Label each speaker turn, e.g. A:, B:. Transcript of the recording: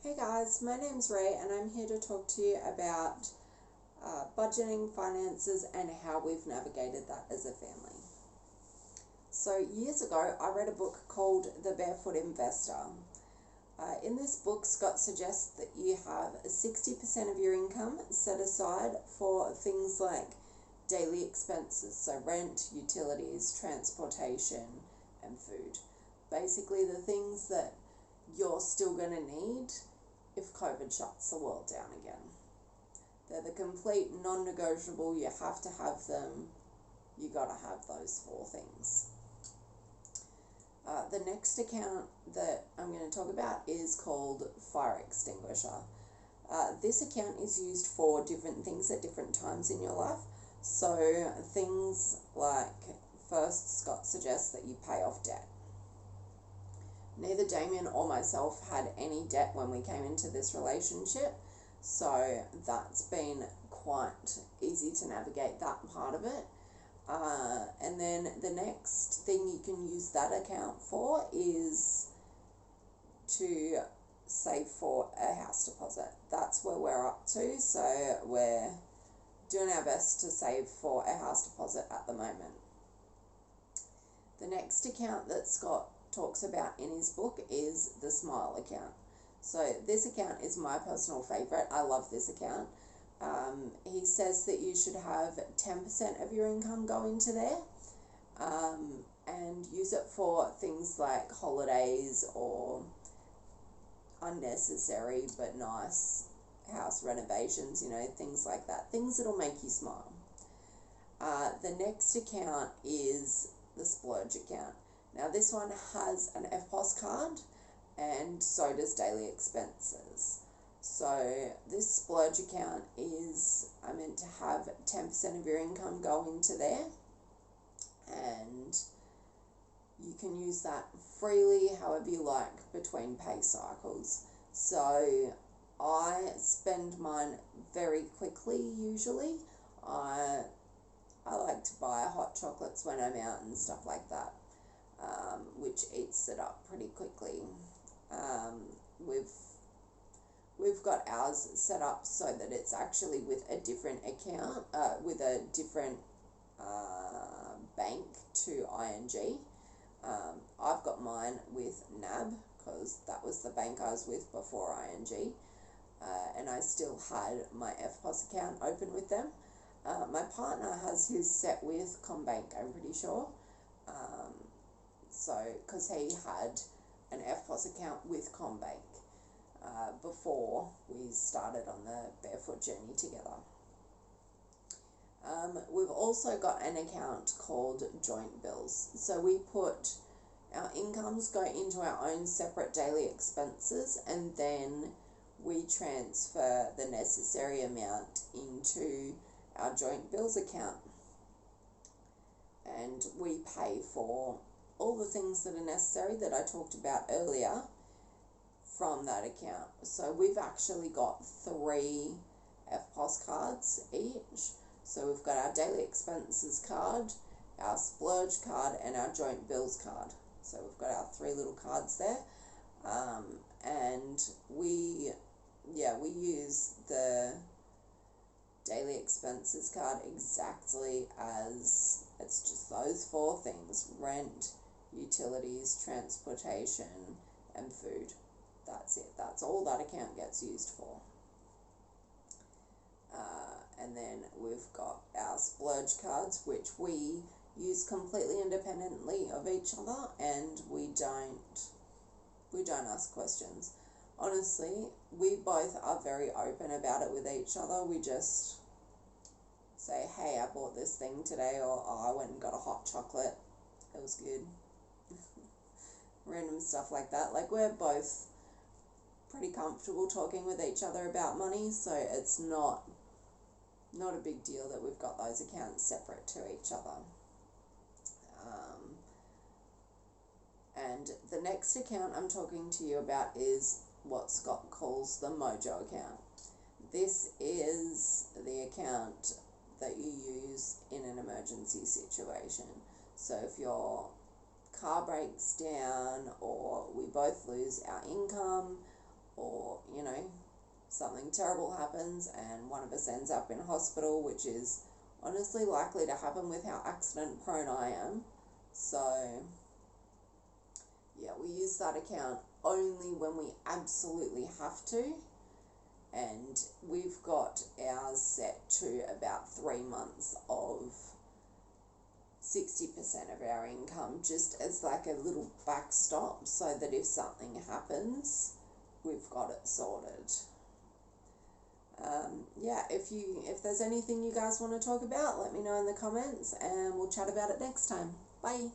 A: Hey guys, my name's Ray and I'm here to talk to you about budgeting, finances, and how we've navigated that as a family. So, years ago, I read a book called The Barefoot Investor. In this book, Scott suggests that you have 60% of your income set aside for things like daily expenses, so rent, utilities, transportation, and food. Basically, the things that you're still going to need if COVID shuts the world down again. They're the complete non-negotiable, you have to have them, you gotta have those four things. The next account that I'm going to talk about is called fire extinguisher. This account is used for different things at different times in your life. So things like, first, Scott suggests that you pay off debt. Neither Damien or myself had any debt when we came into this relationship, so that's been quite easy to navigate that part of it. And then the next thing you can use that account for is to save for a house deposit. That's where we're up to, so we're doing our best to save for a house deposit at the moment. The next account that Scott talks about in his book is the Smile account. So this account is my personal favorite. I love this account. He says that you should have 10% of your income go into there, and use it for things like holidays or unnecessary but nice house renovations, things like that, things that'll make you smile. The next account is the splurge account. Now this one has an FPOS card, and so does daily expenses. So this splurge account is meant to have 10% of your income go into there, and you can use that freely however you like between pay cycles. So I spend mine very quickly usually. I like to buy hot chocolates when I'm out and stuff like that, which eats it up pretty quickly. We've got ours set up so that it's actually with a different account, with a different bank to ING. I've got mine with NAB because that was the bank I was with before ING, and I still had my FPOS account open with them. My partner has his set with CommBank, I'm pretty sure. Because he had an FPOS account with CommBank before we started on the barefoot journey together. We've also got an account called joint bills. So we put our incomes go into our own separate daily expenses, and then we transfer the necessary amount into our joint bills account, and we pay for all the things that are necessary that I talked about earlier from that account. So we've actually got 3 FPOS cards each. So we've got our daily expenses card, our splurge card, and our joint bills card. So we've got our 3 little cards there, and we use the daily expenses card exactly as it's just those 4 things: rent, utilities, transportation, and food. That's it. That's all that account gets used for. And then we've got our splurge cards, which we use completely independently of each other, and we don't ask questions. Honestly, we both are very open about it with each other. We just say, hey, I bought this thing today, or oh, I went and got a hot chocolate, it was good. Random stuff like that. Like, we're both pretty comfortable talking with each other about money, so it's not a big deal that we've got those accounts separate to each other. And the next account I'm talking to you about is what Scott calls the Mojo account. This is the account that you use in an emergency situation. So if your car breaks down, or we both lose our income, or, you know, something terrible happens and one of us ends up in hospital, which is honestly likely to happen with how accident prone I am. So yeah, we use that account only when we absolutely have to, and we've got ours set to about 3 months of 60% of our income, just as like a little backstop, so that if something happens, we've got it sorted. Yeah, if there's anything you guys want to talk about, let me know in the comments and we'll chat about it next time. Bye.